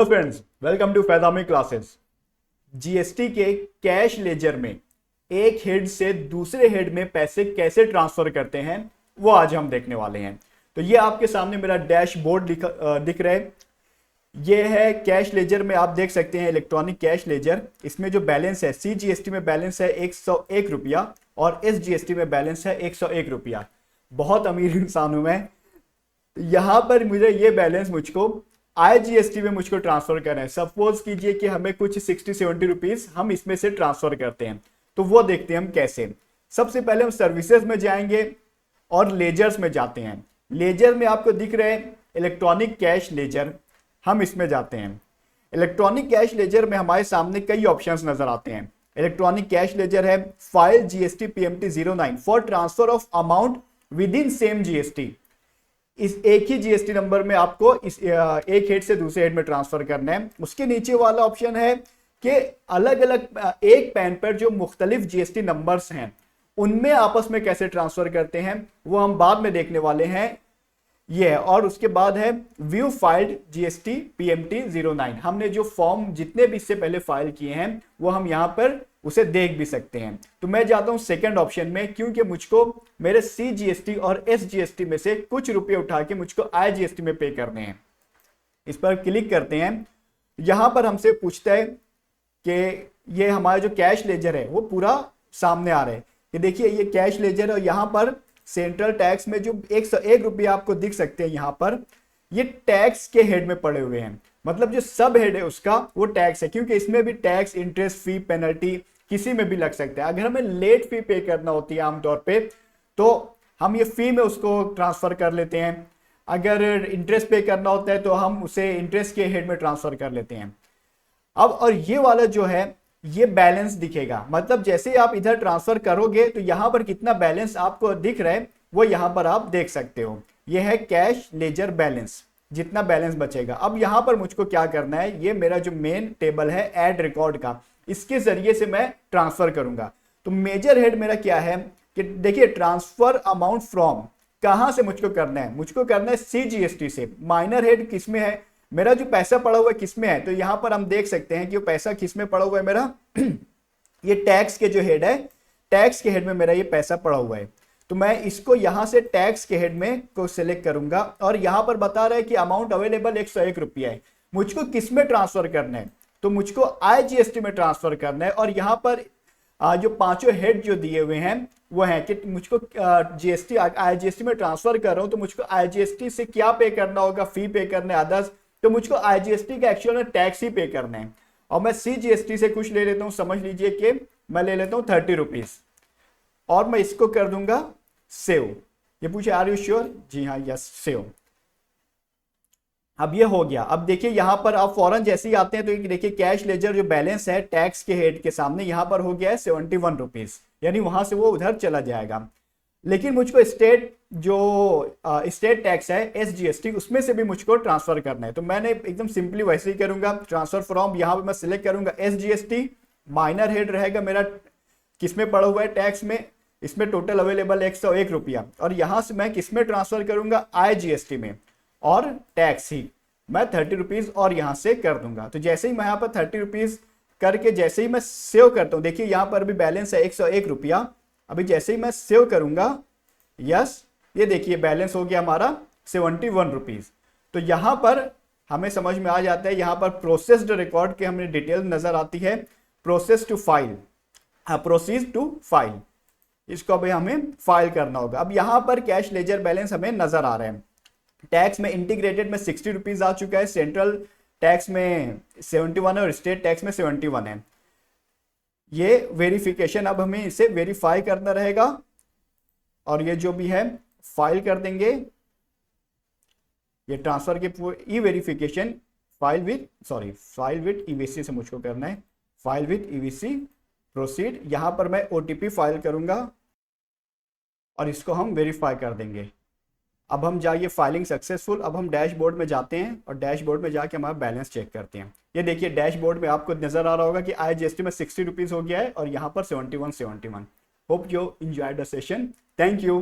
Friends, welcome to Faizami classes. GST के cash ledger में एक हेड से दूसरे हेड में पैसे कैसे ट्रांसफर करते हैं वो आज हम देखने वाले हैं। तो ये आपके सामने मेरा डैशबोर्ड दिख रहा है। ये है कैश लेजर में, आप देख सकते हैं इलेक्ट्रॉनिक कैश लेजर। इसमें जो बैलेंस है, CGST में बैलेंस है 101 रुपया और SGST में बैलेंस है 101 रुपया। बहुत अमीर इंसान हूं मैं। यहां पर मुझे ये बैलेंस मुझको IGST में मुझको ट्रांसफर करना है। सपोज कीजिए कि हमें कुछ 60-70 रुपीज हम इसमें से ट्रांसफर करते हैं, तो वो देखते हैं हम कैसे। सबसे पहले हम सर्विसेज में जाएंगे और लेजर्स में जाते हैं। लेजर में आपको दिख रहे हैं इलेक्ट्रॉनिक कैश लेजर, हम इसमें जाते हैं। इलेक्ट्रॉनिक कैश लेजर में हमारे सामने कई ऑप्शंस नजर आते हैं। इलेक्ट्रॉनिक कैश लेजर है file GST PMT 09 for transfer of amount with in same GST। इस एक ही GST नंबर में आपको इस एक हेड से दूसरे हेड में ट्रांसफर करना है। उसके नीचे वाला ऑप्शन है कि अलग अलग एक पैन पर जो मुख्तलिफ GST नंबर्स हैं उनमें आपस में कैसे ट्रांसफर करते हैं, वो हम बाद में देखने वाले हैं। ये है। और उसके बाद है व्यू फाइल्ड GST PMT 09। हमने जो फॉर्म जितने भी इससे पहले फाइल किए हैं वो हम यहाँ पर उसे देख भी सकते हैं। तो मैं जाता हूं सेकंड ऑप्शन में, क्योंकि मुझको मेरे CGST और SGST में से कुछ रुपए उठा के मुझको IGST में पे करने हैं। इस पर क्लिक करते हैं। यहां पर हमसे पूछता है कि ये हमारा जो कैश लेजर है वो पूरा सामने आ रहा है। ये देखिए, ये कैश लेजर है और यहाँ पर सेंट्रल टैक्स में जो 101 रुपया आपको दिख सकते हैं, यहाँ पर ये टैक्स के हेड में पड़े हुए हैं। मतलब जो सब हेड है उसका वो टैक्स है, क्योंकि इसमें भी टैक्स, इंटरेस्ट, फी, पेनल्टी किसी में भी लग सकता है। अगर हमें लेट फी पे करना होती है आमतौर पे, तो हम ये फी में उसको ट्रांसफर कर लेते हैं। अगर इंटरेस्ट पे करना होता है तो हम उसे इंटरेस्ट के हेड में ट्रांसफर कर लेते हैं। अब और ये वाला जो है ये बैलेंस दिखेगा। मतलब जैसे आप इधर ट्रांसफर करोगे तो यहां पर कितना बैलेंस आपको दिख रहा है वो यहां पर आप देख सकते हो। ये है कैश लेजर बैलेंस, जितना बैलेंस बचेगा। अब यहां पर मुझको क्या करना है, ये मेरा जो मेन टेबल है ऐड रिकॉर्ड का, इसके जरिए से मैं ट्रांसफर करूंगा। तो मेजर हेड मेरा क्या है कि देखिए, ट्रांसफर अमाउंट फ्रॉम कहां से मुझको करना है, मुझको करना है CGST से। माइनर हेड किसमें है, मेरा जो पैसा पड़ा हुआ है किसमें है, तो यहां पर हम देख सकते हैं कि वो पैसा किसमें पड़ा हुआ है मेरा ये टैक्स के जो हेड है, टैक्स के हेड में मेरा ये पैसा पड़ा हुआ है। तो मैं इसको यहां से टैक्स के हेड में को सिलेक्ट करूंगा और यहां पर बता रहा है कि अमाउंट अवेलेबल 101 रुपया है। मुझको किस में ट्रांसफर करना है, तो मुझको IGST में ट्रांसफर करना है। और यहां पर जो पांचों हेड जो दिए हुए हैं वो है कि मुझको GST IGST में ट्रांसफर कर रहा हूं, तो मुझको IGST से क्या पे करना होगा, फी पे करना है अदर्स, तो मुझको IGST का एक्चुअल में टैक्स ही पे करना है। और मैं CGST से कुछ ले लेता हूं, समझ लीजिए कि मैं ले लेता हूं 30 रुपीज और मैं इसको कर दूंगा सेव। ये पूछे आर यू श्योर, जी हाँ, यस, सेव। अब ये हो गया। अब देखिए यहां पर आप फौरन जैसे ही आते हैं तो देखिए कैश लेजर जो बैलेंस है टैक्स के हेड के सामने यहां पर हो गया है 71 रुपीज, यानी वहां से वो उधर चला जाएगा। लेकिन मुझको स्टेट स्टेट टैक्स है SGST, उसमें से भी मुझको ट्रांसफर करना है। तो मैंने एकदम सिंपली वैसे ही करूंगा, ट्रांसफर फ्रॉम, यहां पर मैं सिलेक्ट करूंगा SGST। माइनर हेड रहेगा मेरा किसमें पड़ा हुआ है, टैक्स में। इसमें टोटल अवेलेबल 101 रुपया और यहां से मैं किसमें ट्रांसफर करूंगा, IGST में, और टैक्स ही मैं 30 रुपीज और यहां से कर दूंगा। तो जैसे ही मैं यहां पर 30 रुपीज करके जैसे ही मैं सेव करता हूं, देखिए यहां पर भी बैलेंस है 101 रुपया। अभी जैसे ही मैं सेव करूंगा, यस, ये देखिए बैलेंस हो गया हमारा 71 रुपीज। तो यहां पर हमें समझ में आ जाता है, यहां पर प्रोसेस्ड रिकॉर्ड के हमें डिटेल नजर आती है। Process to file, proceed to file, इसको अभी हमें फाइल करना होगा। अब यहां पर कैश लेजर बैलेंस हमें नजर आ रहा है। टैक्स में इंटीग्रेटेड में 60 रुपीज आ चुका है, सेंट्रल टैक्स में 71 है और स्टेट टैक्स में 71 है। ये वेरिफिकेशन, अब हमें इसे वेरीफाई करना रहेगा और ये जो भी है फाइल कर देंगे। ये ट्रांसफर के ई वेरिफिकेशन फाइल विद EVC से मुझको करना है, फाइल विद EVC प्रोसीड। यहां पर मैं OTP फाइल करूंगा और इसको हम वेरीफाई कर देंगे। अब हम जाइए फाइलिंग सक्सेसफुल। अब हम डैशबोर्ड में जाते हैं और डैशबोर्ड में जाके हमारा बैलेंस चेक करते हैं। ये देखिए डैशबोर्ड में आपको नजर आ रहा होगा कि IGST में 60 रुपीज हो गया है और यहाँ पर 71। Hope you enjoyed the session. Thank you.